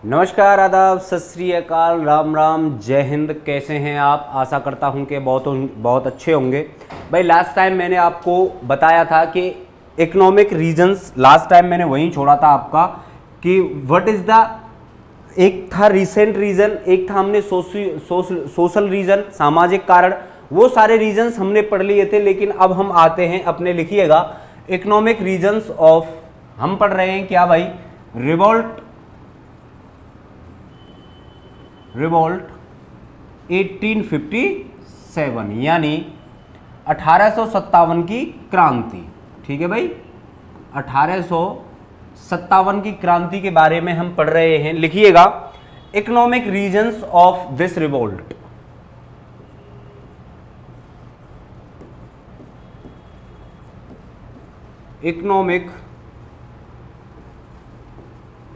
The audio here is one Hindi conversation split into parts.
नमस्कार, आदाब, सत श्री अकाल, राम राम, जय हिंद। कैसे हैं आप? आशा करता हूं कि बहुत अच्छे होंगे। भाई लास्ट टाइम मैंने आपको बताया था कि इकोनॉमिक रीजंस, लास्ट टाइम मैंने वहीं छोड़ा था आपका कि व्हाट इज़ द, एक था रिसेंट रीज़न, एक था हमने सोशल रीज़न, सामाजिक कारण। वो सारे रीजंस हमने पढ़ लिए थे, लेकिन अब हम आते हैं अपने, लिखिएगा, इकोनॉमिक रीजंस ऑफ, हम पढ़ रहे हैं क्या भाई? रिवॉल्ट 1857, यानी 1857 की क्रांति। ठीक है भाई, 1857 की क्रांति के बारे में हम पढ़ रहे हैं। लिखिएगा, economic reasons of this revolt. Economic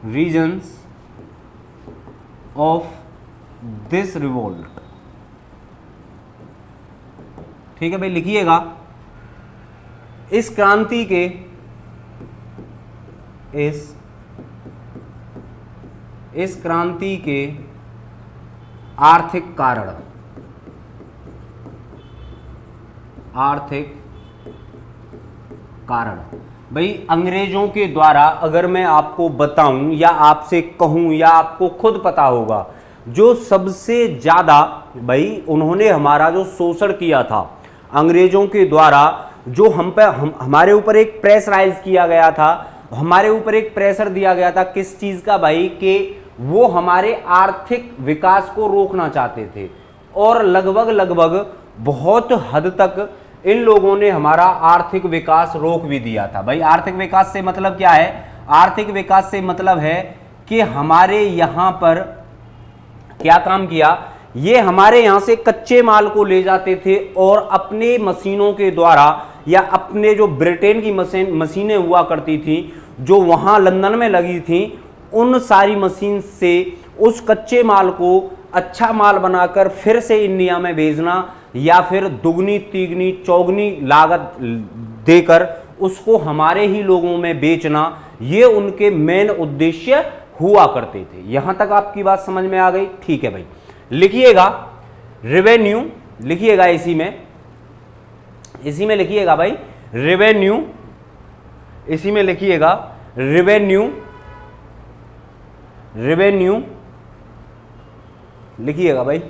reasons of this revolt. ठीक है भाई, लिखिएगा, इस क्रांति के, इस क्रांति के आर्थिक कारण, भाई अंग्रेजों के द्वारा, अगर मैं आपको बताऊं या आपसे कहूं या आपको खुद पता होगा, जो सबसे ज़्यादा भाई उन्होंने हमारा जो शोषण किया था अंग्रेजों के द्वारा, जो हमारे ऊपर एक प्रेशराइज किया गया था, हमारे ऊपर एक प्रेशर दिया गया था, किस चीज़ का भाई? कि वो हमारे आर्थिक विकास को रोकना चाहते थे, और लगभग बहुत हद तक इन लोगों ने हमारा आर्थिक विकास रोक भी दिया था। भाई आर्थिक विकास से मतलब क्या है? आर्थिक विकास से मतलब है कि हमारे यहाँ पर क्या काम किया, ये हमारे यहाँ से कच्चे माल को ले जाते थे और अपने मशीनों के द्वारा, या अपने जो ब्रिटेन की मशीनें हुआ करती थी जो वहाँ लंदन में लगी थी, उन सारी मशीन से उस कच्चे माल को अच्छा माल बनाकर फिर से इंडिया में भेजना, या फिर दुगनी तिगनी चौगनी लागत देकर उसको हमारे ही लोगों में बेचना, ये उनके मेन उद्देश्य हुआ करते थे। यहां तक आपकी बात समझ में आ गई? ठीक है भाई, लिखिएगा रेवेन्यू, लिखिएगा इसी में लिखिएगा भाई रेवेन्यू, इसी में लिखिएगा रेवेन्यू, लिखिएगा भाई,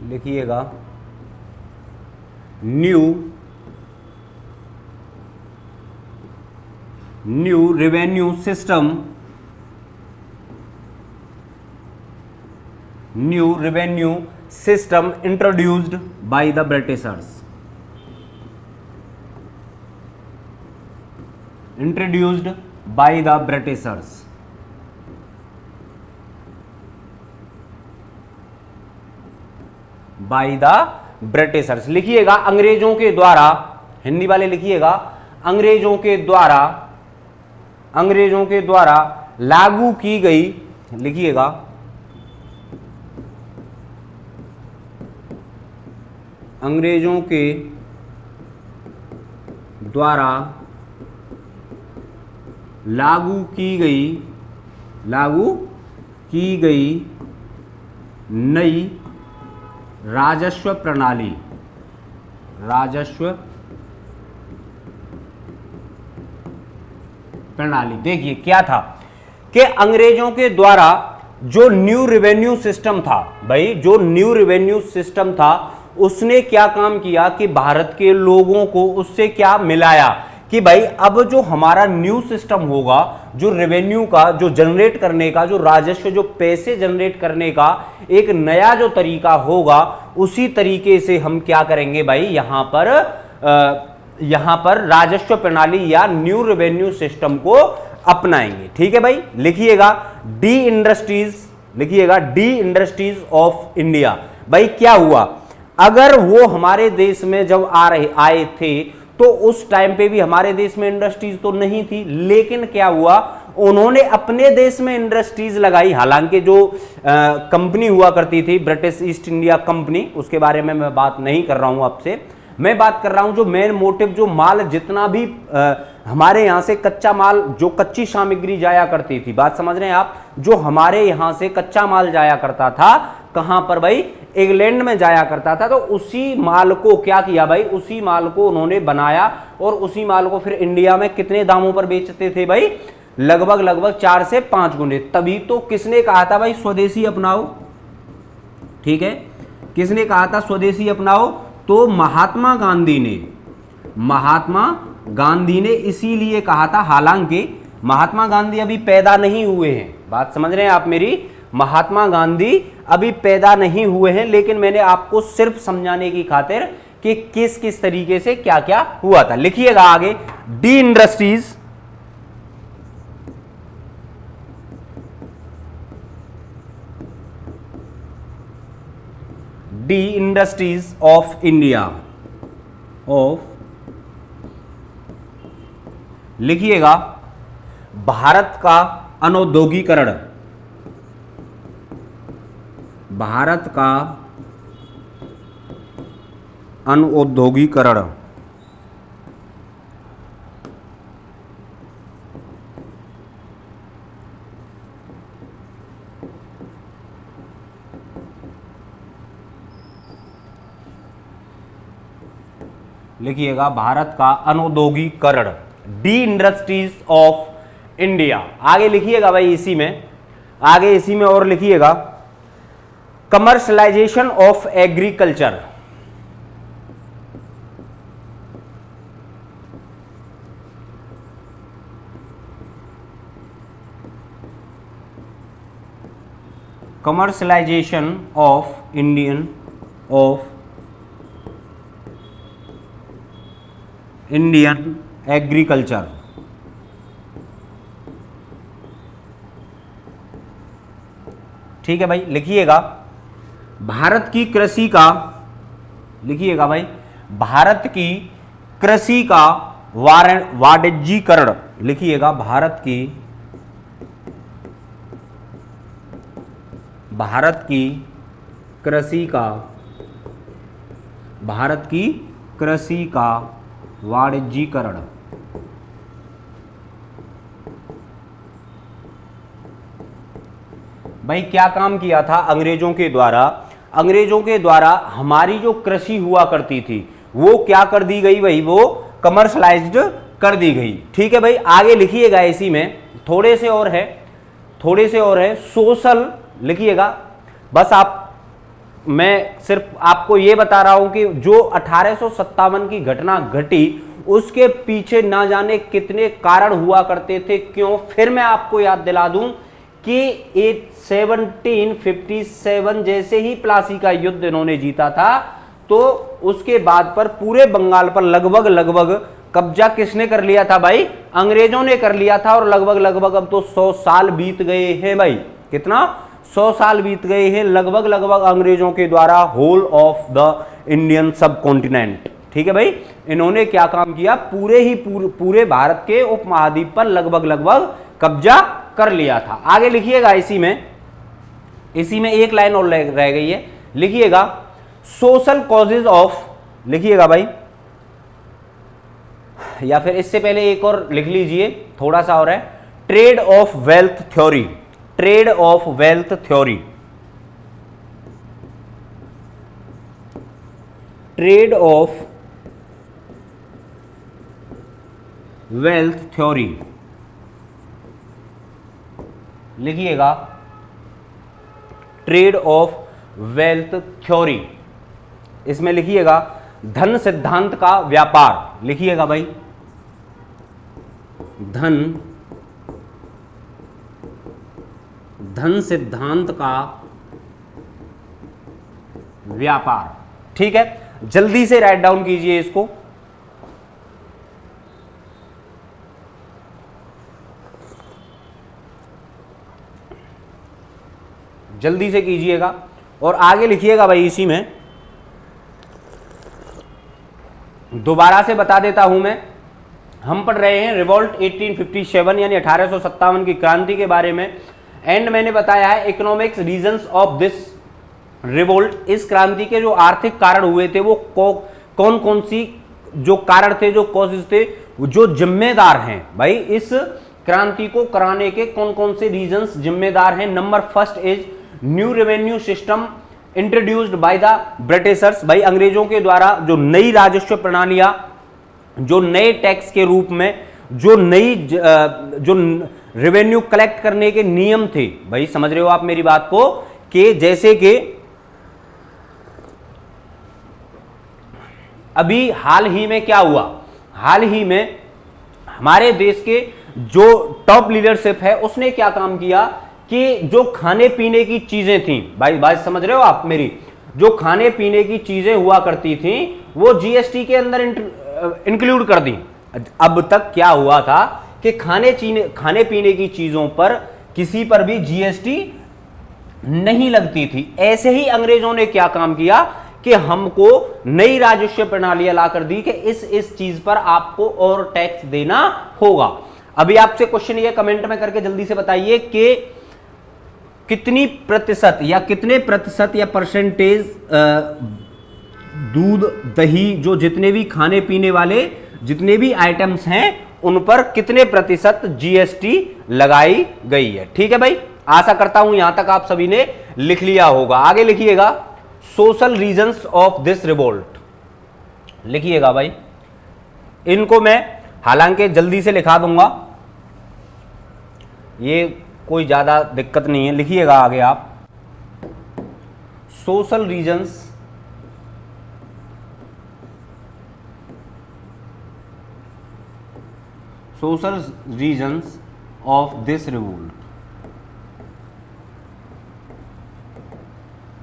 लिखिएगा new revenue system, new revenue system introduced by the Britishers, introduced by the Britishers, by the Britishers. लिखिएगा अंग्रेजों के द्वारा, हिंदी वाले लिखिएगा अंग्रेजों के द्वारा लागू की गई, लिखिएगा अंग्रेजों के द्वारा लागू की गई नई राजस्व प्रणाली, देखिए क्या था कि अंग्रेजों के द्वारा जो न्यू रेवेन्यू सिस्टम था, भाई जो न्यू रेवेन्यू सिस्टम था, उसने क्या काम किया कि भारत के लोगों को उससे क्या मिलाया कि भाई अब जो हमारा न्यू सिस्टम होगा, जो रेवेन्यू का, जो जनरेट करने का, जो राजस्व, जो पैसे जनरेट करने का एक नया जो तरीका होगा, उसी तरीके से हम क्या करेंगे भाई, यहां पर राजस्व प्रणाली या न्यू रेवेन्यू सिस्टम को अपनाएंगे। ठीक है भाई, लिखिएगा डी इंडस्ट्रीज ऑफ इंडिया। भाई क्या हुआ, अगर वो हमारे देश में जब आए थे तो उस टाइम पे भी हमारे देश में इंडस्ट्रीज तो नहीं थी, लेकिन क्या हुआ, उन्होंने अपने देश में इंडस्ट्रीज लगाई। हालांकि जो कंपनी हुआ करती थी ब्रिटिश ईस्ट इंडिया कंपनी, उसके बारे में मैं बात नहीं कर रहा हूं आपसे, मैं बात कर रहा हूं जो मेन मोटिव, जो माल जितना भी हमारे यहां से कच्चा माल, जो कच्ची सामग्री जाया करती थी, बात समझ रहे हैं आप, जो हमारे यहां से कच्चा माल जाया करता था कहां पर भाई, इंग्लैंड में जाया करता था, तो उसी माल को क्या किया भाई, उसी माल को उन्होंने बनाया और उसी माल को फिर इंडिया में कितने दामों पर बेचते थे भाई, लगभग 4 से 5 गुने। तभी तो किसने कहा था भाई स्वदेशी अपनाओ, ठीक है, किसने कहा था स्वदेशी अपनाओ, तो महात्मा गांधी ने इसीलिए कहा था। हालांकि महात्मा गांधी अभी पैदा नहीं हुए हैं, बात समझ रहे हैं आप मेरी, महात्मा गांधी अभी पैदा नहीं हुए हैं, लेकिन मैंने आपको सिर्फ समझाने की खातिर कि किस किस तरीके से क्या क्या हुआ था। लिखिएगा आगे, डी इंडस्ट्रीज ऑफ इंडिया, लिखिएगा भारत का अनौद्योगिकरण, भारत का अनौद्योगिकरण, लिखिएगा भारत का अनौद्योगिकरण, डी इंडस्ट्रीज ऑफ इंडिया। आगे लिखिएगा भाई इसी में, आगे इसी में और लिखिएगा commercialisation of agriculture, commercialisation of Indian agriculture. ठीक है भाई, लिखिएगा भारत की कृषि का, लिखिएगा भाई भारत की कृषि का वाणिज्यीकरण, लिखिएगा भारत की कृषि का वाणिज्यीकरण। भाई क्या काम किया था अंग्रेजों के द्वारा, अंग्रेजों के द्वारा हमारी जो कृषि हुआ करती थी वो क्या कर दी गई भाई, वो कमर्शलाइज्ड कर दी गई। ठीक है भाई, आगे लिखिएगा इसी में थोड़े से और है सोशल, लिखिएगा बस आप, मैं सिर्फ आपको ये बता रहा हूं कि जो 1857 की घटना घटी उसके पीछे ना जाने कितने कारण हुआ करते थे, क्यों, फिर मैं आपको याद दिला दूं कि 1757 जैसे ही प्लासी का युद्ध इन्होंने जीता था, तो उसके बाद पर पूरे बंगाल पर लगभग कब्जा किसने कर लिया था भाई, अंग्रेजों ने कर लिया था। और लगभग अब तो 100 साल बीत गए हैं भाई, कितना, 100 साल बीत गए हैं लगभग अंग्रेजों के द्वारा होल ऑफ द इंडियन सब कॉन्टिनेंट। ठीक है भाई, इन्होंने क्या काम किया, पूरे भारत के उपमहाद्वीप पर लगभग कब्जा कर लिया था। आगे लिखिएगा इसी में एक लाइन और रह गई है, लिखिएगा सोशल कॉजेज ऑफ, लिखिएगा भाई, या फिर इससे पहले एक और लिख लीजिए, थोड़ा सा और है, trade off wealth theory, trade off wealth theory, trade off wealth theory, लिखिएगा ट्रेड ऑफ वेल्थ थ्योरी। इसमें लिखिएगा धन सिद्धांत का व्यापार, लिखिएगा भाई धन सिद्धांत का व्यापार। ठीक है, जल्दी से राइट डाउन कीजिए इसको, जल्दी से कीजिएगा और आगे लिखिएगा भाई इसी में, दोबारा से बता देता हूं मैं, हम पढ़ रहे हैं रिवॉल्ट 1857 यानी 1857 की क्रांति के बारे में, एंड मैंने बताया है economics reasons of this revolt, इस क्रांति के जो आर्थिक कारण हुए थे वो कौन कौन सी जो कारण थे, जो कॉजेज थे, जो जिम्मेदार हैं भाई इस क्रांति को कराने के, कौन कौन से रीजंस जिम्मेदार हैं। Number first is new revenue system introduced by the Britishers. भाई अंग्रेजों के द्वारा जो नई राजस्व प्रणालियां, जो नए टैक्स के रूप में जो नई जो रेवेन्यू कलेक्ट करने के नियम थे, भाई समझ रहे हो आप मेरी बात को, कि जैसे कि अभी हाल ही में क्या हुआ, हाल ही में हमारे देश के जो टॉप लीडरशिप है उसने क्या काम किया कि जो खाने पीने की चीजें थी, भाई बात समझ रहे हो आप मेरी, जो खाने पीने की चीजें हुआ करती थी वो जीएसटी के अंदर इंक्लूड कर दी। अब तक क्या हुआ था कि खाने पीने की चीजों पर किसी पर भी जीएसटी नहीं लगती थी। ऐसे ही अंग्रेजों ने क्या काम किया कि हमको नई राजस्व प्रणालियां लाकर दी कि इस चीज पर आपको और टैक्स देना होगा। अभी आपसे क्वेश्चन ये कमेंट में करके जल्दी से बताइए कि कितनी प्रतिशत या कितने प्रतिशत या परसेंटेज दूध, दही, जो जितने भी खाने पीने वाले जितने भी आइटम्स हैं उन पर कितने प्रतिशत जीएसटी लगाई गई है। ठीक है भाई, आशा करता हूं यहां तक आप सभी ने लिख लिया होगा। आगे लिखिएगा social reasons of this revolt, लिखिएगा भाई, इनको मैं हालांकि जल्दी से लिखा दूंगा, ये कोई ज्यादा दिक्कत नहीं है, लिखिएगा आगे आप। Social reasons of this revolt,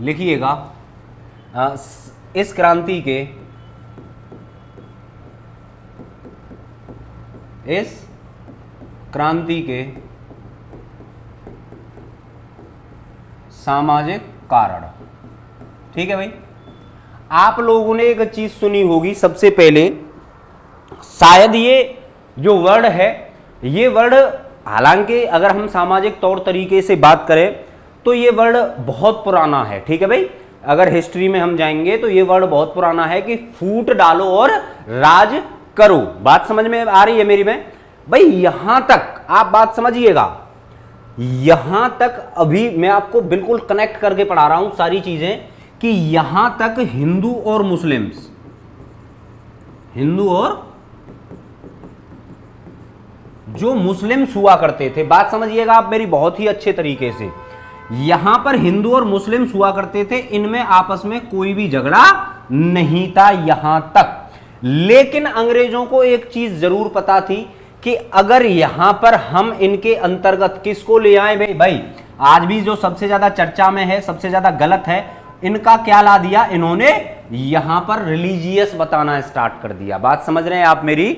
लिखिएगा इस क्रांति के, इस क्रांति के सामाजिक कारण। ठीक है भाई, आप लोगों ने एक चीज सुनी होगी सबसे पहले, शायद ये जो वर्ड है, ये वर्ड हालांकि अगर हम सामाजिक तौर तरीके से बात करें तो ये वर्ड बहुत पुराना है। ठीक है भाई, अगर हिस्ट्री में हम जाएंगे तो ये वर्ड बहुत पुराना है कि फूट डालो और राज करो। बात समझ में आ रही है मेरी में भाई? यहां तक आप बात समझिएगा, यहां तक अभी मैं आपको बिल्कुल कनेक्ट करके पढ़ा रहा हूं सारी चीजें, कि यहां तक हिंदू और मुस्लिम्स, हिंदू और जो मुस्लिम्स हुआ करते थे, बात समझिएगा आप मेरी बहुत ही अच्छे तरीके से, यहां पर हिंदू और मुस्लिम्स हुआ करते थे, इनमें आपस में कोई भी झगड़ा नहीं था यहां तक। लेकिन अंग्रेजों को एक चीज जरूर पता थी कि अगर यहां पर हम इनके अंतर्गत किसको ले आए, भाई आज भी जो सबसे ज्यादा चर्चा में है, सबसे ज्यादा गलत है, इनका क्या ला दिया इन्होंने, यहां पर रिलीजियस बताना स्टार्ट कर दिया। बात समझ रहे हैं आप मेरी,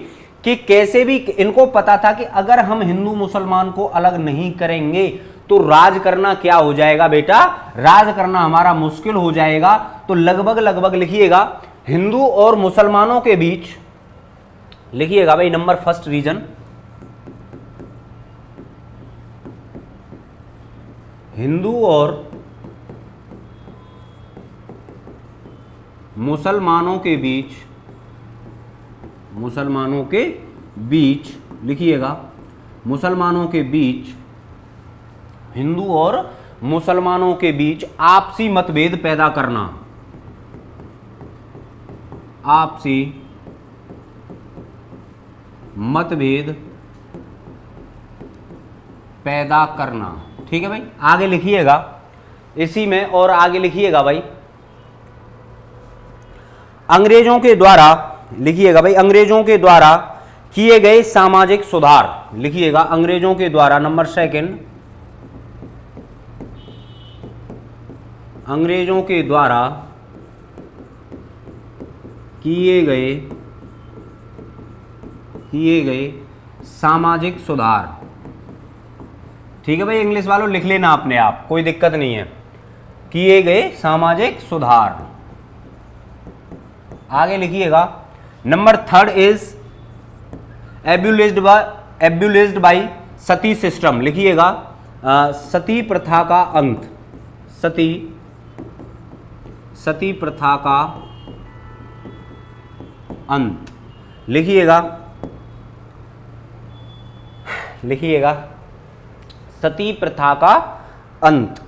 कि कैसे भी इनको पता था कि अगर हम हिंदू मुसलमान को अलग नहीं करेंगे तो राज करना क्या हो जाएगा बेटा, राज करना हमारा मुश्किल हो जाएगा। तो लगभग लिखिएगा हिंदू और मुसलमानों के बीच, लिखिएगा भाई नंबर फर्स्ट रीजन, हिंदू और मुसलमानों के बीच, लिखिएगा मुसलमानों के बीच, हिंदू और मुसलमानों के बीच आपसी मतभेद पैदा करना, आपसी मतभेद पैदा करना। ठीक है भाई, आगे लिखिएगा इसी में, और आगे लिखिएगा भाई अंग्रेजों के द्वारा, लिखिएगा भाई अंग्रेजों के द्वारा किए गए सामाजिक सुधार, लिखिएगा अंग्रेजों के द्वारा, नंबर सेकंड, अंग्रेजों के द्वारा किए गए सामाजिक सुधार। ठीक है भाई, इंग्लिश वालों लिख लेना अपने आप, कोई दिक्कत नहीं है, किए गए सामाजिक सुधार। आगे लिखिएगा number third is abolished by sati system, लिखिएगा सती प्रथा का अंत, सती प्रथा का अंत। लिखिएगा, लिखिएगा सती प्रथा का अंत।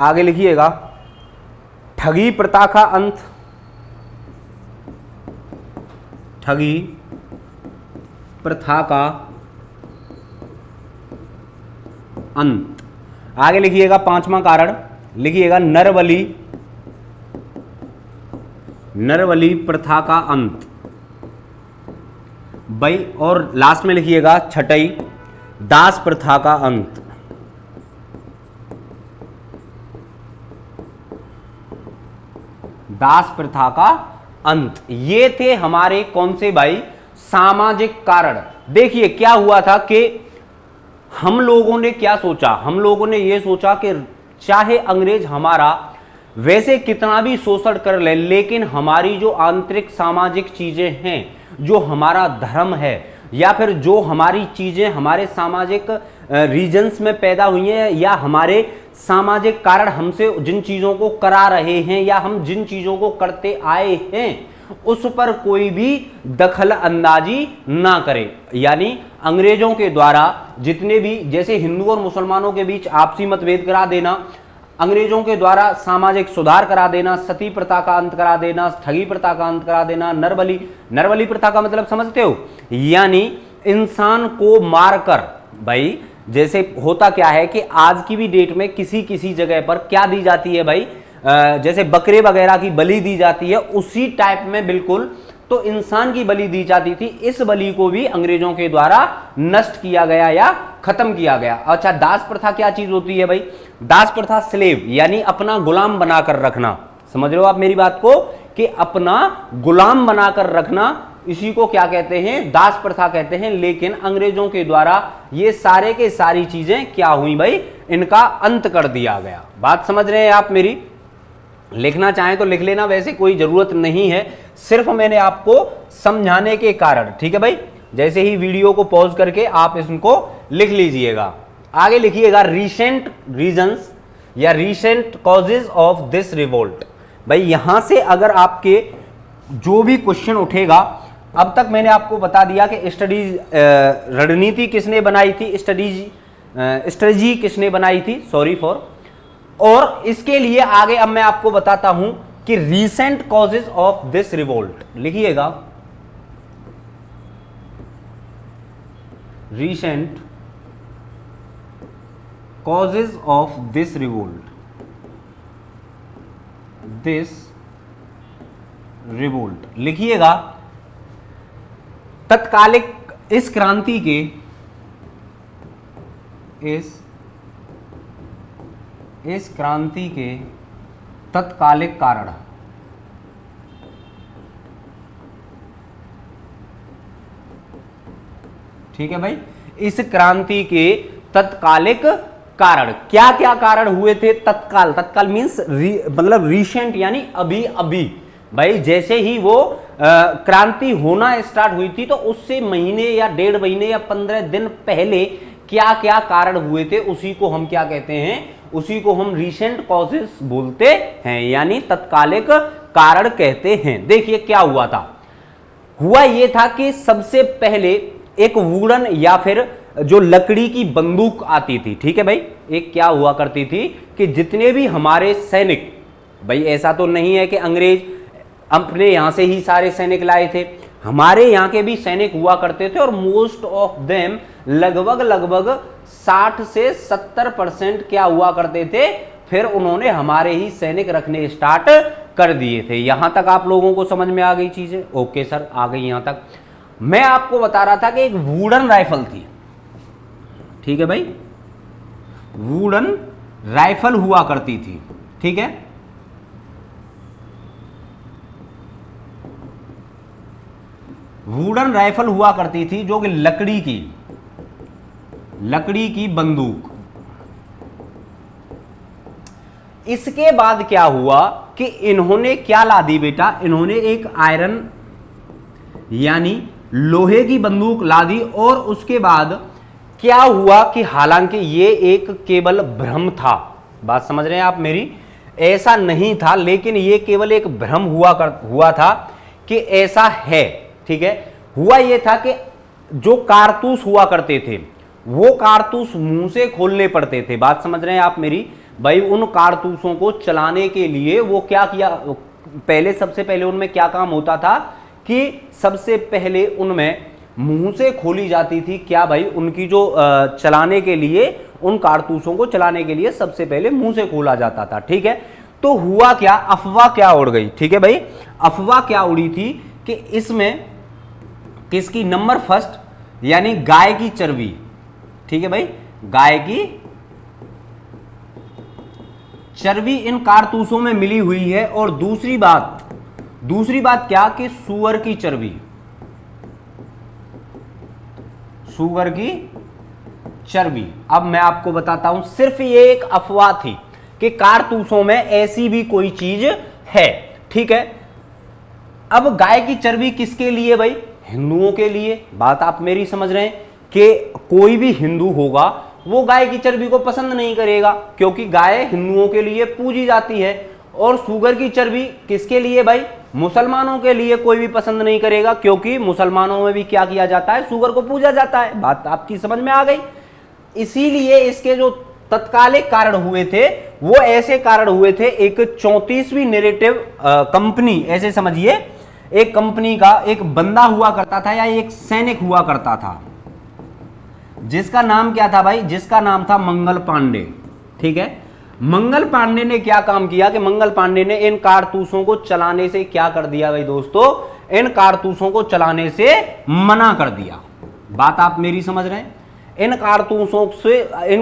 आगे लिखिएगा ठगी प्रथा का अंत, ठगी प्रथा का अंत। आगे लिखिएगा पांचवा कारण, लिखिएगा नरबली, नरबली प्रथा का अंत भाई। और लास्ट में लिखिएगा छठई दास प्रथा का अंत। दास प्रथा का अंत। ये थे हमारे कौन से भाई, सामाजिक कारण। देखिए क्या हुआ था कि हम लोगों ने क्या सोचा, हम लोगों ने ये सोचा कि चाहे अंग्रेज हमारा वैसे कितना भी शोषण कर ले, लेकिन हमारी जो आंतरिक सामाजिक चीजें हैं, जो हमारा धर्म है या फिर जो हमारी चीजें हमारे सामाजिक रीजन्स में पैदा हुई हैं, या हमारे सामाजिक कारण हमसे जिन चीजों को करा रहे हैं या हम जिन चीजों को करते आए हैं, उस पर कोई भी दखल अंदाजी ना करे। यानी अंग्रेजों के द्वारा जितने भी, जैसे हिंदू और मुसलमानों के बीच आपसी मतभेद करा देना, अंग्रेजों के द्वारा सामाजिक सुधार करा देना, सती प्रथा का अंत करा देना, ठगी प्रथा का अंत करा देना, नरबली, नरबली प्रथा का मतलब समझते हो, यानी इंसान को मारकर, भाई जैसे होता क्या है कि आज की भी डेट में किसी किसी जगह पर क्या दी जाती है भाई, जैसे बकरे वगैरह की बलि दी जाती है, उसी टाइप में बिल्कुल तो इंसान की बलि दी जाती थी। इस बलि को भी अंग्रेजों के द्वारा नष्ट किया गया या खत्म किया गया। अच्छा, दास प्रथा क्या चीज होती है भाई? दास प्रथा स्लेव यानी अपना गुलाम बनाकर रखना। समझ रहे हो आप मेरी बात को, कि अपना गुलाम बनाकर रखना, इसी को क्या कहते हैं? दास प्रथा कहते हैं। लेकिन अंग्रेजों के द्वारा ये सारे के सारी चीजें क्या हुई भाई? इनका अंत कर दिया गया। बात समझ रहे हैं आप मेरी? लिखना चाहें तो लिख लेना, वैसे कोई जरूरत नहीं है, सिर्फ मैंने आपको समझाने के कारण। ठीक है भाई, जैसे ही वीडियो को पॉज करके आप इसको लिख लीजिएगा। आगे लिखिएगा रीसेंट रीजंस या recent causes of this revolt. भाई यहां से अगर आपके जो भी क्वेश्चन उठेगा, अब तक मैंने आपको बता दिया कि स्टडीज रणनीति किसने बनाई थी, स्ट्रेटजी किसने बनाई थी, सॉरी फॉर। और इसके लिए आगे अब मैं आपको बताता हूं कि recent causes of this revolt. लिखिएगा recent causes of this revolt, this revolt. लिखिएगा तत्कालिक इस क्रांति के, इस क्रांति के तत्कालिक कारण। ठीक है भाई, इस क्रांति के तत्कालिक कारण क्या क्या कारण हुए थे? तत्काल, तत्काल मीन्स मतलब रीसेंट यानी अभी अभी। भाई जैसे ही वो क्रांति होना स्टार्ट हुई थी, तो उससे महीने या 1.5 महीने या 15 दिन पहले क्या क्या कारण हुए थे, उसी को हम क्या कहते हैं? उसी को हम रीसेंट कॉजेस बोलते हैं, यानी तत्कालिक कारण कहते हैं। देखिए क्या हुआ था। हुआ यह था कि सबसे पहले एक वुडन या फिर जो लकड़ी की बंदूक आती थी। ठीक है भाई, एक क्या हुआ करती थी कि जितने भी हमारे सैनिक, भाई ऐसा तो नहीं है कि अंग्रेज अपने यहां से ही सारे सैनिक लाए थे, हमारे यहाँ के भी सैनिक हुआ करते थे, और मोस्ट ऑफ देम लगभग 60 से 70% क्या हुआ करते थे? फिर उन्होंने हमारे ही सैनिक रखने स्टार्ट कर दिए थे। यहां तक आप लोगों को समझ में आ गई चीजें? ओके सर, आ गई यहां तक। मैं आपको बता रहा था कि एक वुडन राइफल थी। ठीक है भाई, वुडन राइफल हुआ करती थी। ठीक है, वुडन राइफल हुआ करती थी, जो कि लकड़ी की बंदूक। इसके बाद क्या हुआ कि इन्होंने क्या ला दी बेटा? इन्होंने एक आयरन यानी लोहे की बंदूक ला दी। और उसके बाद क्या हुआ कि हालांकि ये एक केवल भ्रम था, बात समझ रहे हैं आप मेरी? ऐसा नहीं था, लेकिन ये केवल एक भ्रम हुआ था कि ऐसा है। ठीक है। हुआ ये था कि जो कारतूस हुआ करते थे वो कारतूस मुंह से खोलने पड़ते थे। बात समझ रहे हैं आप मेरी भाई? उन कारतूसों को चलाने के लिए वो क्या किया, पहले सबसे पहले उनमें क्या काम होता था कि सबसे पहले उनमें मुंह से खोली जाती थी क्या भाई, उनकी जो चलाने के लिए, उन कारतूसों को चलाने के लिए सबसे पहले मुंह से खोला जाता था, ठीक है। तो हुआ क्या, अफवाह क्या उड़ गई, ठीक है भाई। अफवाह क्या उड़ी थी कि इसमें किसकी, नंबर फर्स्ट यानी गाय की चर्बी, ठीक है भाई, गाय की चर्बी इन कारतूसों में मिली हुई है। और दूसरी बात क्या कि सूअर की चर्बी, सूअर की चर्बी। अब मैं आपको बताता हूं, सिर्फ ये एक अफवाह थी कि कारतूसों में ऐसी भी कोई चीज है, ठीक है। अब गाय की चर्बी किसके लिए भाई, हिंदुओं के लिए। बात आप मेरी समझ रहे हैं कि कोई भी हिंदू होगा वो गाय की चर्बी को पसंद नहीं करेगा, क्योंकि गाय हिंदुओं के लिए पूजी जाती है। और सूअर की चर्बी किसके लिए भाई, मुसलमानों के लिए कोई भी पसंद नहीं करेगा, क्योंकि मुसलमानों में भी क्या किया जाता है, सूअर को पूजा जाता है। बात आपकी समझ में आ गई। इसीलिए इसके जो तत्कालिक कारण हुए थे वो ऐसे कारण हुए थे, एक 34वीं नैरेटिव कंपनी, ऐसे समझिए एक कंपनी का एक बंदा हुआ करता था या एक सैनिक हुआ करता था, जिसका नाम क्या था भाई, जिसका नाम था मंगल पांडे, ठीक है। मंगल पांडे ने क्या काम किया कि मंगल पांडे ने इन कारतूसों को चलाने से क्या कर दिया भाई दोस्तों, इन कारतूसों को चलाने से मना कर दिया। बात आप मेरी समझ रहे हैं? इन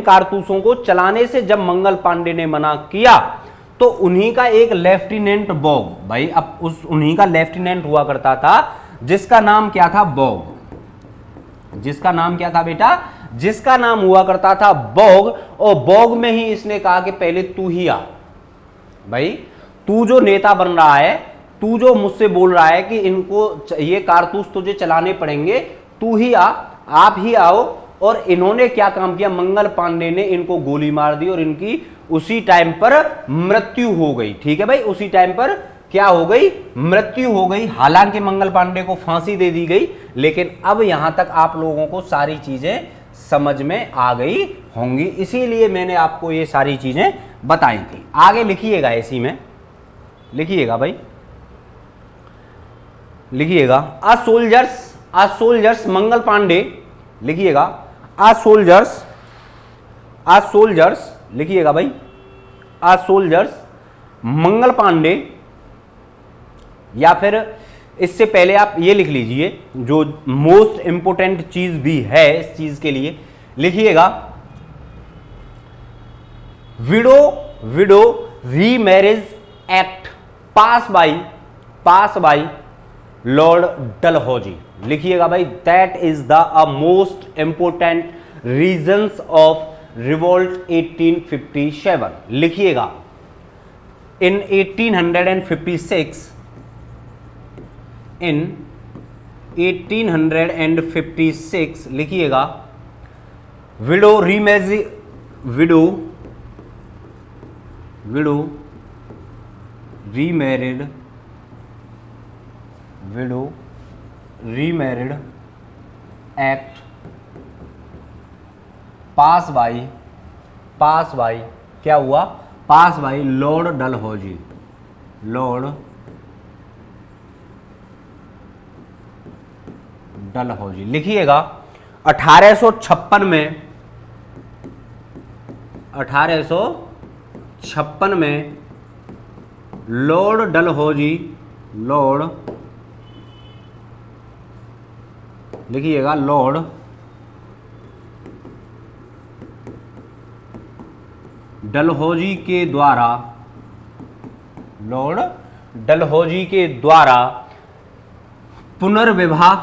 कारतूसों को चलाने से जब मंगल पांडे ने मना किया तो उन्हीं का एक लेफ्टिनेंट बॉग, भाई अब उन्हीं का लेफ्टिनेंट हुआ करता था जिसका नाम क्या था, बॉग। जिसका नाम क्या था बेटा, जिसका नाम हुआ करता था बॉग। और बॉग में ही इसने कहा कि पहले तू ही आ भाई, तू जो नेता बन रहा है, तू जो मुझसे बोल रहा है कि इनको ये कारतूस तुझे चलाने पड़ेंगे, तू ही आ, आप ही आओ। और इन्होंने क्या काम किया, मंगल पांडे ने इनको गोली मार दी और इनकी उसी टाइम पर मृत्यु हो गई, ठीक है भाई। उसी टाइम पर क्या हो गई, मृत्यु हो गई। हालांकि मंगल पांडे को फांसी दे दी गई, लेकिन अब यहां तक आप लोगों को सारी चीजें समझ में आ गई होंगी, इसीलिए मैंने आपको ये सारी चीजें बताई थी। आगे लिखिएगा, इसी में लिखिएगा भाई, लिखिएगा आ सोल्जर्स मंगल पांडे, लिखिएगा आ सोल्जर्स लिखिएगा भाई, आ सोल्जर्स मंगल पांडे, या फिर इससे पहले आप ये लिख लीजिए जो मोस्ट इंपोर्टेंट चीज भी है इस चीज के लिए, लिखिएगा window remarriage act pass by Lord Dalhousie. लिखिएगा भाई, that is the most important reasons of revolt 1857। लिखिएगा इन 1856 लिखिएगा window remarried act pass by क्या हुआ, पास बाई लॉर्ड डलहौजी। लिखिएगा 1856 में लॉर्ड डलहौजी, लिखिएगा लॉर्ड डलहौजी के द्वारा पुनर्विवाह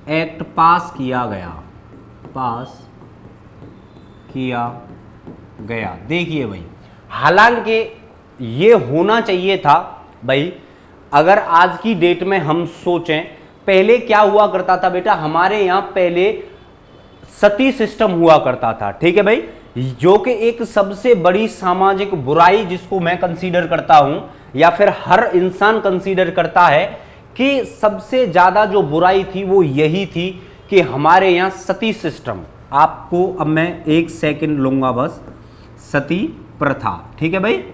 एक्ट पास किया गया। देखिए भाई, हालांकि ये होना चाहिए था भाई, अगर आज की डेट में हम सोचें, पहले क्या हुआ करता था बेटा, हमारे यहाँ पहले सती सिस्टम हुआ करता था। ठीक है भाई, जो कि एक सबसे बड़ी सामाजिक बुराई जिसको मैं कंसीडर करता हूं या फिर हर इंसान कंसीडर करता है कि सबसे ज्यादा जो बुराई थी वो यही थी कि हमारे यहां सती सिस्टम, आपको अब मैं एक सेकंड लूंगा बस, सती प्रथा। ठीक है भाई,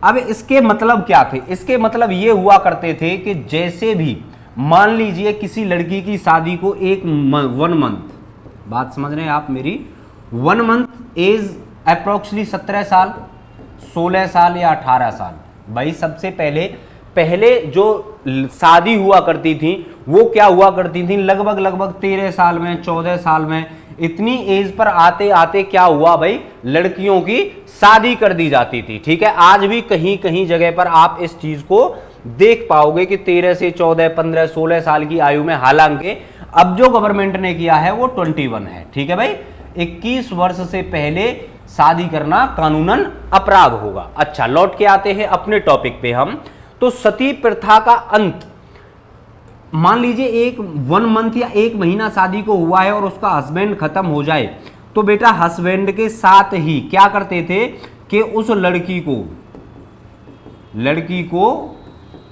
अब इसके मतलब क्या थे? इसके मतलब ये हुआ करते थे कि जैसे भी मान लीजिए किसी लड़की की शादी को 1 मंथ, बात समझ रहे हैं आप मेरी, 1 मंथ एज अप्रोक्सली 17 साल, 16 साल या 18 साल। भाई सबसे पहले जो शादी हुआ करती थी वो क्या हुआ करती थी, लगभग 13 साल में, 14 साल में, इतनी एज पर आते आते क्या हुआ भाई, लड़कियों की शादी कर दी जाती थी। ठीक है, आज भी कहीं कहीं जगह पर आप इस चीज को देख पाओगे कि 13 से 14, 15, 16 साल की आयु में, हालांकि अब जो गवर्नमेंट ने किया है वो 21 है। ठीक है भाई, 21 वर्ष से पहले शादी करना कानूनन अपराध होगा। अच्छा, लौट के आते हैं अपने टॉपिक पे हम। तो सती प्रथा का अंत, मान लीजिए 1 मंथ या 1 महीना शादी को हुआ है और उसका हस्बैंड खत्म हो जाए, तो बेटा हस्बैंड के साथ ही क्या करते थे कि उस लड़की को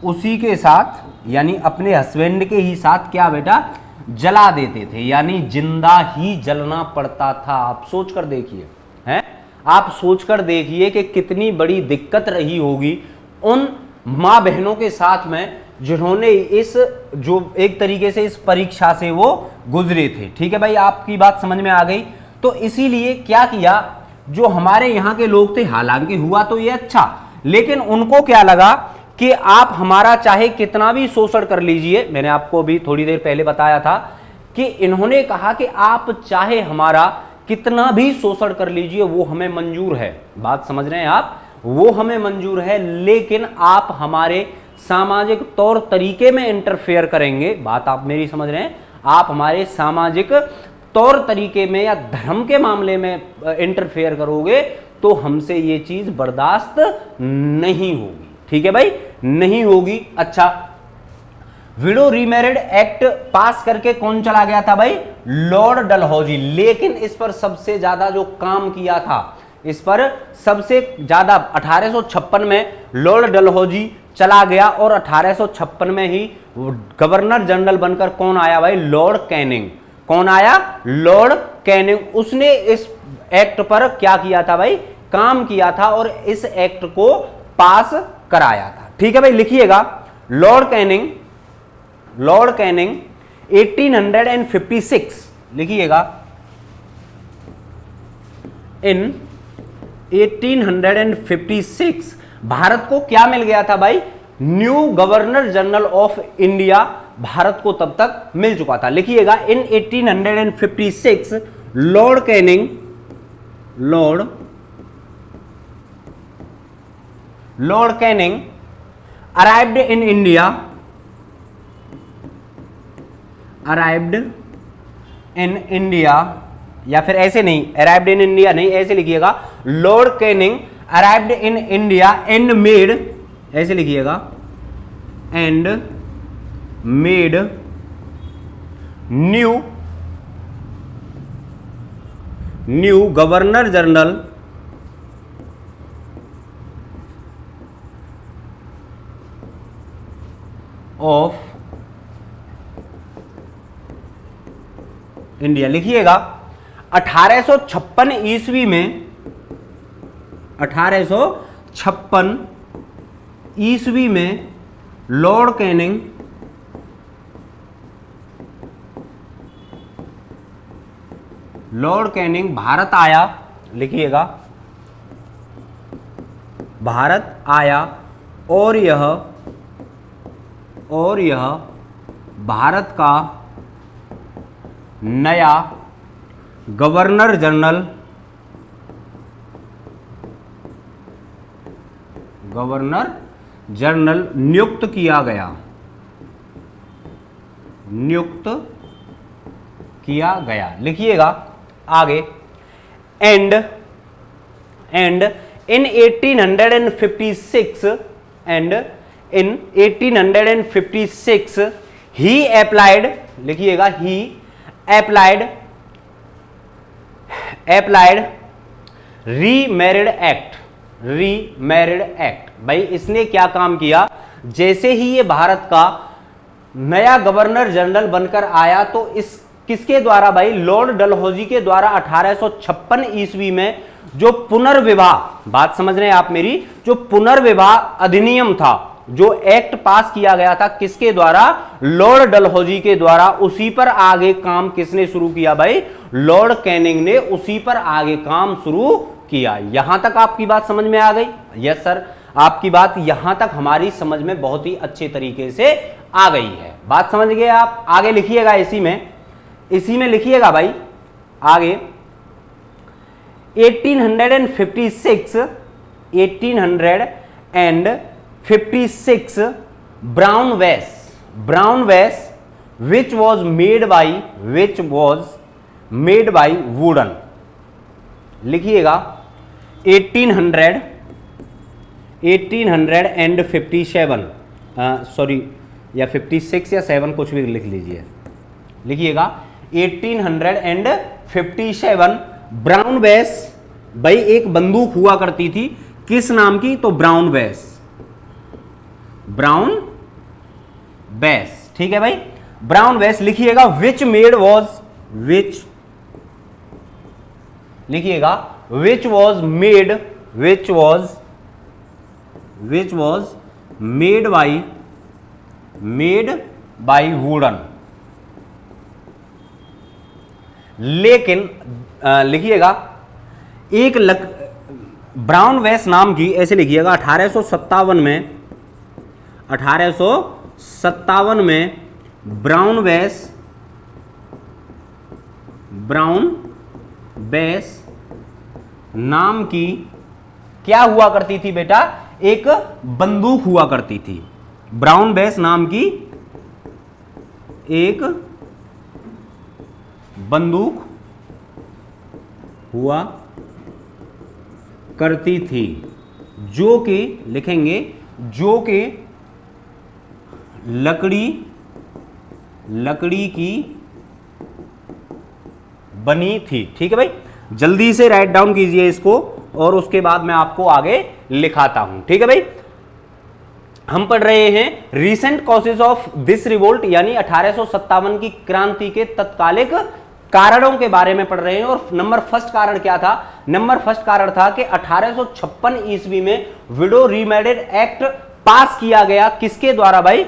उसी के साथ, यानी अपने हस्बैंड के ही साथ क्या बेटा, जला देते थे, यानी जिंदा ही जलना पड़ता था। आप सोच कर देखिए, हैं, आप सोच कर देखिए कि कितनी बड़ी दिक्कत रही होगी उन माँ बहनों के साथ में जिन्होंने इस, जो एक तरीके से इस परीक्षा से वो गुजरे थे। ठीक है भाई, आपकी बात समझ में आ गई। तो इसीलिए क्या किया, जो हमारे यहाँ के लोग थे, हालांकि हुआ तो ये अच्छा, लेकिन उनको क्या लगा कि आप हमारा चाहे कितना भी शोषण कर लीजिए, मैंने आपको भी थोड़ी देर पहले बताया था कि इन्होंने कहा कि आप चाहे हमारा कितना भी शोषण कर लीजिए, वो हमें मंजूर है। बात समझ रहे हैं आप, वो हमें मंजूर है, लेकिन आप हमारे सामाजिक तौर तरीके में इंटरफेयर करेंगे, बात आप मेरी समझ रहे हैं, आप हमारे सामाजिक तौर तरीके में या धर्म के मामले में इंटरफेयर करोगे तो हमसे ये चीज बर्दाश्त नहीं होगी। ठीक है भाई, नहीं होगी। अच्छा, विडो रीमैरिड एक्ट पास करके कौन चला गया था भाई, लॉर्ड डलहौजी। लेकिन इस पर सबसे ज्यादा जो काम किया था, इस पर सबसे ज्यादा 1856 में लॉर्ड डलहौजी चला गया और 1856 में ही गवर्नर जनरल बनकर कौन आया भाई, लॉर्ड कैनिंग। कौन आया, लॉर्ड कैनिंग। उसने इस एक्ट पर क्या किया था भाई, काम किया था और इस एक्ट को पास कराया था। ठीक है भाई, लिखिएगा, लॉर्ड कैनिंग 1856, लिखिएगा, इन 1856 भारत को क्या मिल गया था भाई, new governor general of India Bharat को तब तक मिल चुका था। लिखिएगा, इन 1856 Lord Canning arrived in India, या फिर ऐसे नहीं, अराइव्ड इन इंडिया नहीं, ऐसे लिखिएगा, Lord Canning arrived in India and made, ऐसे लिखिएगा, and made new governor general of India. लिखिएगा, 1856 ईस्वी में, 1856 ईस्वी में लॉर्ड कैनिंग भारत आया। लिखिएगा, भारत आया और यह भारत का नया गवर्नर जनरल नियुक्त किया गया। लिखिएगा आगे, एंड इन 1856 ही अप्लाइड, लिखिएगा, he applied applied remarried act, remarried act. भाई इसने क्या काम किया, जैसे ही ये भारत का नया गवर्नर जनरल बनकर आया तो इस किसके द्वारा भाई, लॉर्ड डलहौजी के द्वारा 1856 ईस्वी में जो पुनर्विवाह, बात समझ रहे हैं आप मेरी, जो पुनर्विवाह अधिनियम था, जो एक्ट पास किया गया था किसके द्वारा, लॉर्ड डलहौजी के द्वारा, उसी पर आगे काम किसने शुरू किया भाई, लॉर्ड कैनिंग ने उसी पर आगे काम शुरू किया। यहां तक आपकी बात समझ में आ गई? यस सर, आपकी बात यहां तक हमारी समझ में बहुत ही अच्छे तरीके से आ गई है। बात समझ गए आप? आगे लिखिएगा, इसी में लिखिएगा भाई आगे 1856 ब्राउन वेस which was made by wooden. लिखिएगा 1857 सॉरी, या 56 या 7 कुछ भी लिख लीजिए। लिखिएगा 1857 ब्राउन बेस, भाई एक बंदूक हुआ करती थी, किस नाम की, तो ब्राउन बेस, ठीक है भाई, ब्राउन बेस। लिखिएगा which was made by wooden. लेकिन लिखिएगा एक ब्राउन वेस नाम की, ऐसे लिखिएगा 1857 में ब्राउन बेस नाम की क्या हुआ करती थी बेटा, एक बंदूक हुआ करती थी। ब्राउन बेस नाम की एक बंदूक हुआ करती थी, जो कि लिखेंगे, जो कि लकड़ी की बनी थी। ठीक है भाई, जल्दी से राइट डाउन कीजिए इसको और उसके बाद मैं आपको आगे लिखाता हूं। ठीक है भाई, हम पढ़ रहे हैं recent causes of this revolt, यानी 1857 की क्रांति के तत्कालिक कारणों के बारे में पढ़ रहे हैं। और नंबर फर्स्ट कारण क्या था? नंबर फर्स्ट कारण था कि 1856 ईस्वी में विडो रीमैरिड एक्ट पास किया गया। किसके द्वारा भाई?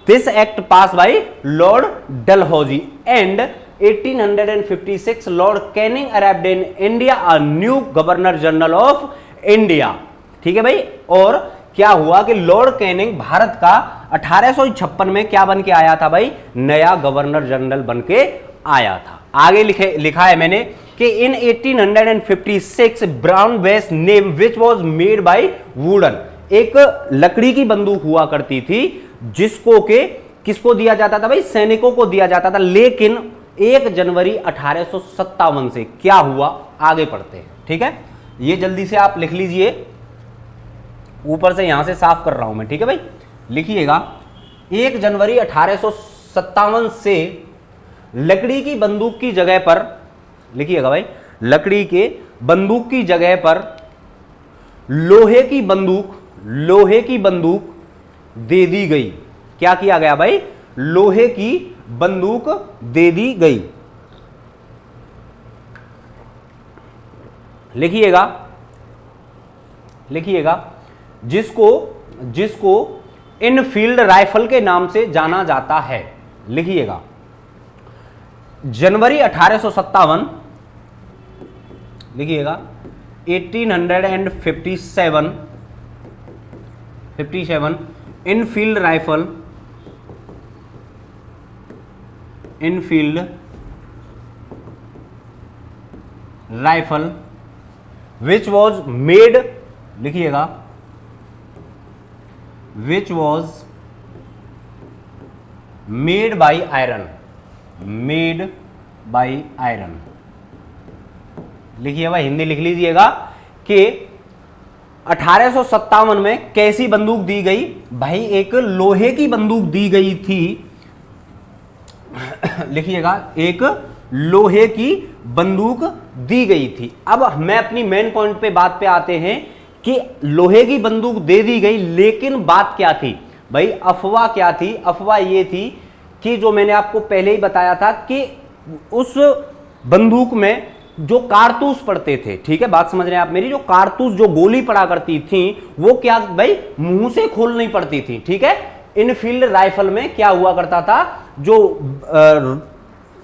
This act pass by Lord Dalhousie. And 1856 Lord Canning arrived in India, a new governor general of India. ठीक है भाई, और क्या हुआ कि लॉर्ड कैनिंग भारत का 1856 में क्या बन के आया था भाई? नया गवर्नर जनरल बन के आया था। आगे लिखा है मैंने कि इन 1856 brown base name which was made by wooden, एक लकड़ी की बंदूक हुआ करती थी जिसको के किसको दिया जाता था भाई? सैनिकों को दिया जाता था। लेकिन 1 जनवरी 1857 से क्या हुआ, आगे पढ़ते हैं। ठीक है, ये जल्दी से आप लिख लीजिए, ऊपर से यहां से साफ कर रहा हूं मैं। ठीक है भाई, लिखिएगा 1 जनवरी 1857 से लकड़ी की बंदूक की जगह पर, लिखिएगा भाई, लकड़ी के बंदूक की जगह पर लोहे की बंदूक दे दी गई। क्या किया गया भाई? लोहे की बंदूक दे दी गई। लिखिएगा जिसको इनफील्ड राइफल के नाम से जाना जाता है। लिखिएगा जनवरी 1857, लिखिएगा 1857 Enfield rifle which was made, लिखिएगा which was made by iron. लिखिए भाई, हिंदी लिख लीजिएगा कि 1857 में कैसी बंदूक दी गई भाई? एक लोहे की बंदूक दी गई थी। लिखिएगा एक लोहे की बंदूक दी गई थी। अब मैं अपनी मेन पॉइंट पे बात पे आते हैं कि लोहे की बंदूक दे दी गई, लेकिन बात क्या थी भाई, अफवाह क्या थी? अफवाह ये थी कि जो मैंने आपको पहले ही बताया था कि उस बंदूक में जो कारतूस पड़ते थे, ठीक है, बात समझ रहे हैं आप मेरी, जो कारतूस जो गोली पड़ा करती थी वो क्या भाई मुंह से खोलनी पड़ती थी, ठीक है। इनफील्ड राइफल में क्या हुआ करता था, जो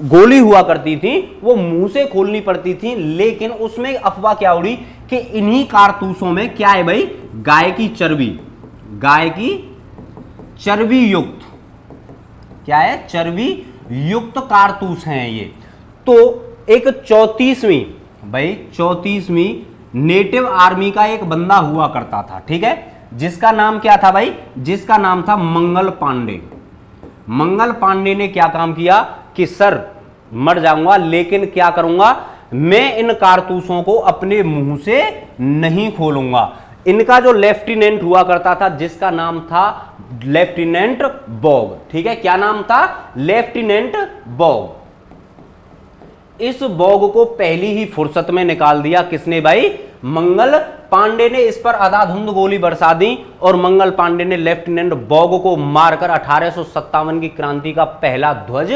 गोली हुआ करती थी वो मुंह से खोलनी पड़ती थी, लेकिन उसमें अफवाह क्या उड़ी कि इन्हीं कारतूसों में क्या है भाई, गाय की चर्बी युक्त, क्या है, चर्बी युक्त कारतूस हैं ये। तो एक 34वीं नेटिव आर्मी का एक बंदा हुआ करता था, ठीक है, जिसका नाम क्या था भाई, जिसका नाम था मंगल पांडे। मंगल पांडे ने क्या काम किया कि सर मर जाऊंगा लेकिन क्या करूंगा, मैं इन कारतूसों को अपने मुंह से नहीं खोलूंगा। इनका जो लेफ्टिनेंट हुआ करता था जिसका नाम था लेफ्टिनेंट बॉग, ठीक है, क्या नाम था, लेफ्टिनेंट बॉग। इस बॉग को पहली ही फुर्सत में निकाल दिया किसने भाई, मंगल पांडे ने। इस पर अंधाधुंध गोली बरसा दी और मंगल पांडे ने लेफ्टिनेंट बॉग को मारकर 1857 की क्रांति का पहला ध्वज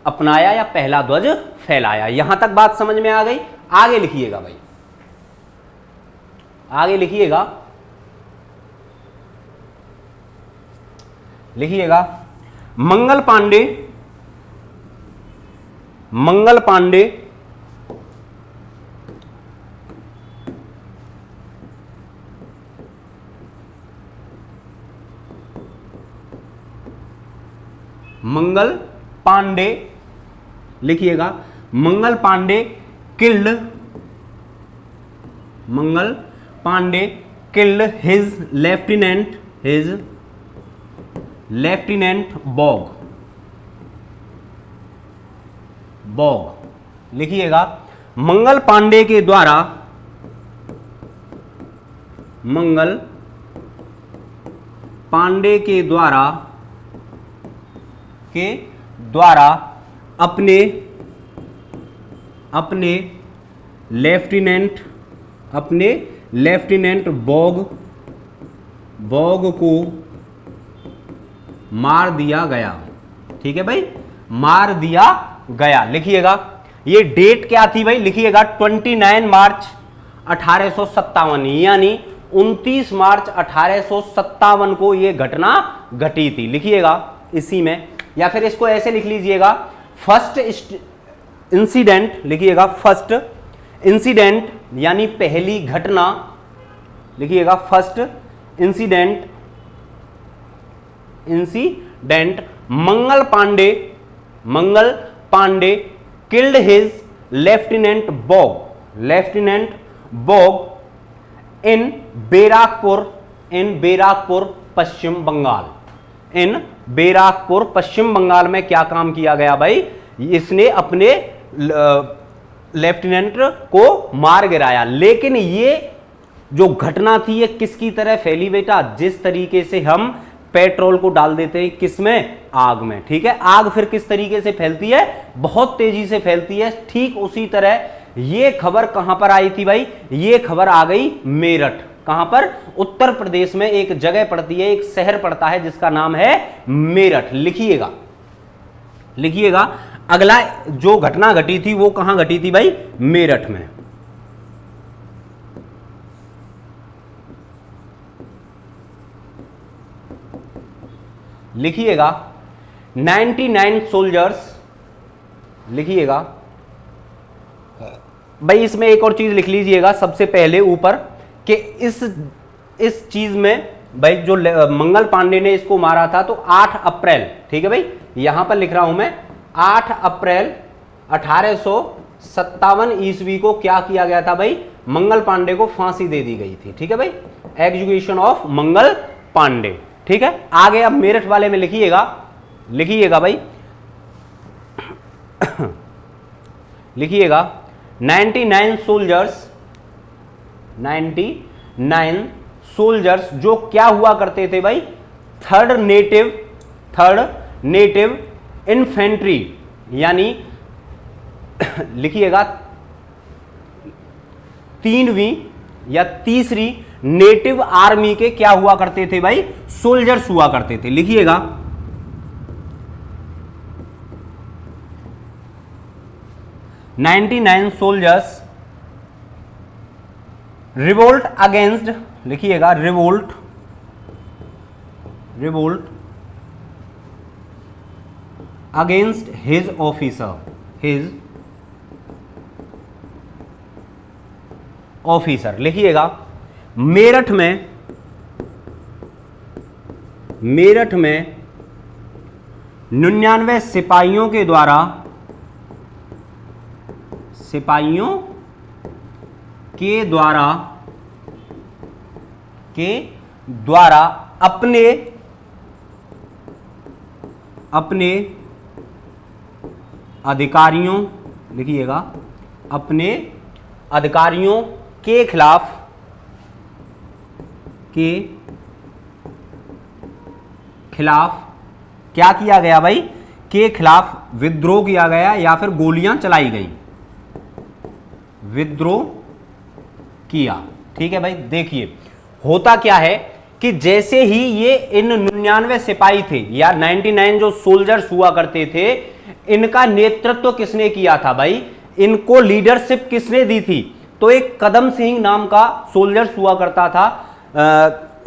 अपनाया या पहला ध्वज फैलाया। यहां तक बात समझ में आ गई? आगे लिखिएगा भाई, आगे लिखिएगा, मंगल पांडे मंगल पांडे लिखिएगा, Mangal Pande killed his lieutenant Baugh. लिखिएगा, मंगल पांडे के द्वारा अपने लेफ्टिनेंट बॉग को मार दिया गया, ठीक है भाई, मार दिया गया। लिखिएगा, ये डेट क्या थी भाई, लिखिएगा 29 मार्च 1857, यानी 29 मार्च 1857 को ये घटना घटी थी। लिखिएगा इसी में, या फिर इसको ऐसे लिख लीजिएगा, फर्स्ट इंसिडेंट, लिखिएगा फर्स्ट इंसिडेंट यानी पहली घटना, लिखिएगा first incident Mangal Pande killed his lieutenant Baugh in Barrackpore Paschim Bengal में क्या काम किया गया भाई, इसने अपने लेफ्टिनेंट को मार गिराया। लेकिन ये जो घटना थी ये किसकी तरह फैली बेटा, जिस तरीके से हम पेट्रोल को डाल देते हैं किसमें, आग में, ठीक है। आग फिर किस तरीके से फैलती है, बहुत तेजी से फैलती है, ठीक उसी तरह ये खबर कहां पर आई थी भाई, ये खबर आ गई मेरठ। कहां पर, उत्तर प्रदेश में एक जगह पड़ती है, एक शहर पड़ता है जिसका नाम है मेरठ। लिखिएगा अगला जो घटना घटी थी वो कहां घटी थी भाई, मेरठ में। लिखिएगा 99 सोल्जर्स, लिखिएगा भाई, इसमें एक और चीज लिख लीजिएगा सबसे पहले ऊपर कि इस चीज में भाई जो मंगल पांडे ने इसको मारा था तो 8 अप्रैल, ठीक है भाई, यहां पर लिख रहा हूं मैं 8 अप्रैल 1857 ईस्वी को क्या किया गया था भाई, मंगल पांडे को फांसी दे दी गई थी, ठीक है भाई, एग्जीक्यूशन ऑफ मंगल पांडे, ठीक है। आगे अब मेरठ वाले में लिखिएगा भाई, लिखिएगा 99 सोल्जर्स जो क्या हुआ करते थे भाई, थर्ड नेटिव इन्फेंट्री यानी लिखिएगा 3वीं या तीसरी नेटिव आर्मी के क्या हुआ करते थे भाई, सोल्जर्स हुआ करते थे। लिखिएगा 99 सोल्जर्स रिवोल्ट अगेंस्ट, लिखिएगा रिवोल्ट अगेंस्ट हिज ऑफिसर, लिखिएगा मेरठ में 99 सिपाहियों के द्वारा अपने अधिकारियों, लिखिएगा अपने अधिकारियों के खिलाफ क्या किया गया भाई, के खिलाफ विद्रोह किया गया या फिर गोलियां चलाई गई, विद्रोह किया। ठीक है भाई, देखिए होता क्या है कि जैसे ही ये इन 99 सिपाही थे या 99 जो सोल्जर्स हुआ करते थे, इनका नेतृत्व किसने किया था भाई, इनको लीडरशिप किसने दी थी, तो एक कदम सिंह नाम का सोल्जर्स हुआ करता था,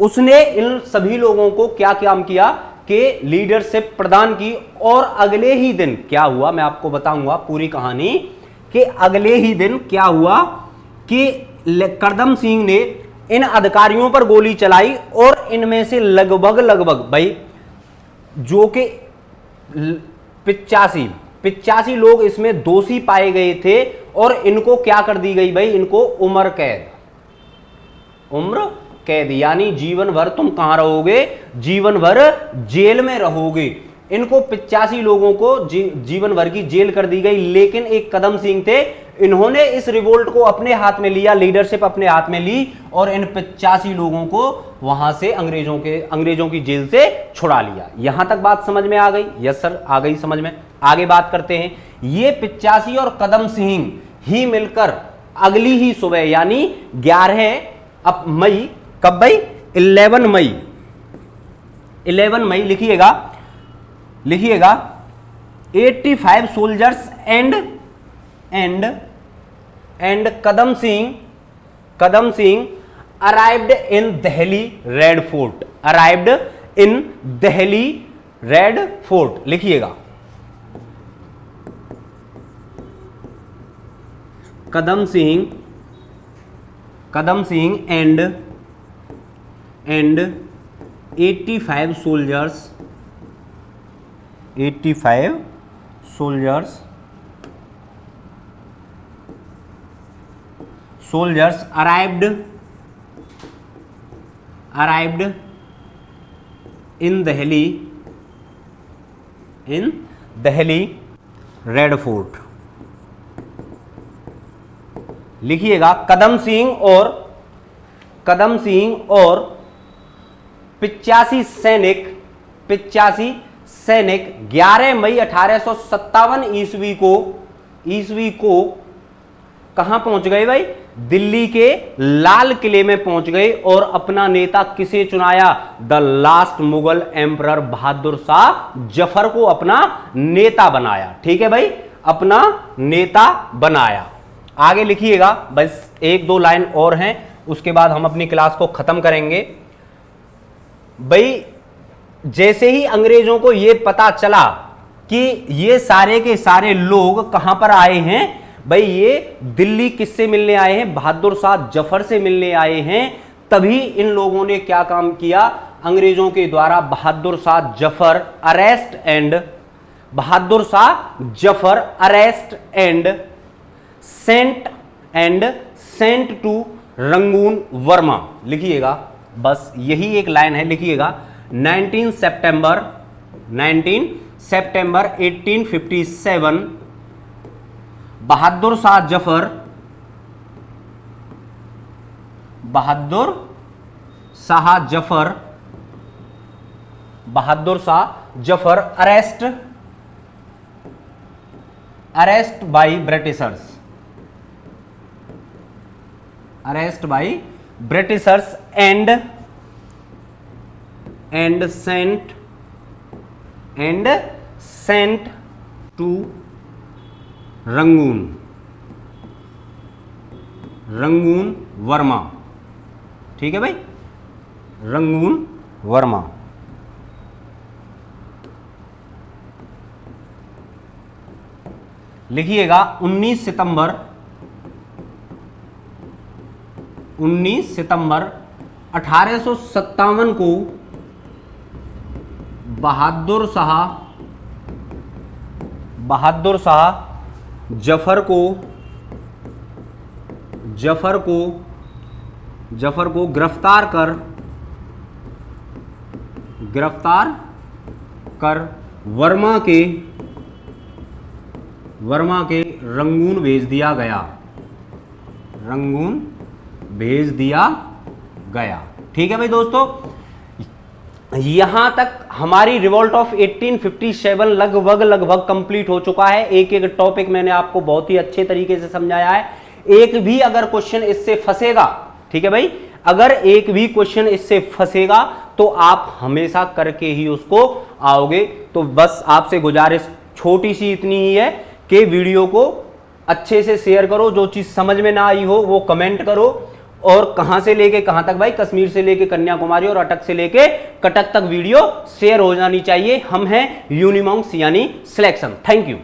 उसने इन सभी लोगों को क्या काम किया कि लीडरशिप प्रदान की। और अगले ही दिन क्या हुआ, मैं आपको बताऊंगा पूरी कहानी, कि अगले ही दिन क्या हुआ कि कदम सिंह ने इन अधिकारियों पर गोली चलाई और इनमें से लगभग भाई जो कि 85 लोग इसमें दोषी पाए गए थे और इनको क्या कर दी गई भाई, इनको उम्र कैद यानी जीवन भर तुम कहां रहोगे, जीवन भर जेल में रहोगे। इनको 85 लोगों को जीवन भर की जेल कर दी गई। लेकिन एक कदम सिंह थे, इन्होंने इस रिवोल्ट को अपने हाथ में लिया, लीडरशिप अपने हाथ में ली और इन 85 लोगों को वहां से अंग्रेजों की जेल से छुड़ा लिया। यहां तक बात समझ में आ गई? यस सर, आ गई समझ में। आगे बात करते हैं। ये 85 और कदम सिंह ही मिलकर अगली ही सुबह यानी 11 मई, कब भाई, 11 मई लिखिएगा 85 soldiers and Kadam Singh arrived in Delhi Red Fort, लिखिएगा Kadam Singh and 85 soldiers arrived in Delhi Red Fort. लिखिएगा कदम सिंह और 85 सैनिक 11 मई 1857 ईस्वी को कहां पहुंच गए भाई, दिल्ली के लाल किले में पहुंच गए और अपना नेता किसे चुनाया, द लास्ट मुगल एम्परर बहादुर शाह जफर को अपना नेता बनाया। ठीक है भाई, अपना नेता बनाया। आगे लिखिएगा, बस 1-2 लाइन और हैं, उसके बाद हम अपनी क्लास को खत्म करेंगे। भाई जैसे ही अंग्रेजों को यह पता चला कि ये सारे के सारे लोग कहां पर आए हैं, भाई ये दिल्ली किससे मिलने आए हैं, बहादुर शाह जफर से मिलने आए हैं, तभी इन लोगों ने क्या काम किया, अंग्रेजों के द्वारा Bahadur Shah Zafar arrest and sent to Rangoon Burma. लिखिएगा, बस यही एक लाइन है, लिखिएगा 19 सितंबर 1857 Bahadur Shah Zafar arrest by Britishers, arrest by Britishers and sent to Rangoon Burma. ठीक है भाई, रंगून वर्मा। लिखिएगा 19 सितंबर 1857 को बहादुर शाह जफर को गिरफ्तार कर वर्मा के रंगून भेज दिया गया। ठीक है भाई दोस्तों, यहां तक हमारी रिवॉल्ट ऑफ 1857 लगभग कंप्लीट हो चुका है। एक एक टॉपिक मैंने आपको बहुत ही अच्छे तरीके से समझाया है। एक भी अगर क्वेश्चन इससे फंसेगा, ठीक है भाई, अगर एक भी क्वेश्चन इससे फंसेगा तो आप हमेशा करके ही उसको आओगे। तो बस आपसे गुजारिश छोटी सी इतनी ही है कि वीडियो को अच्छे से शेयर करो, जो चीज समझ में ना आई हो वो कमेंट करो, और कहां से लेके कहां तक भाई, कश्मीर से लेके कन्याकुमारी और अटक से लेके कटक तक वीडियो शेयर हो जानी चाहिए। हम हैं यूनिमॉन्क्स यानी सिलेक्शन। Thank you.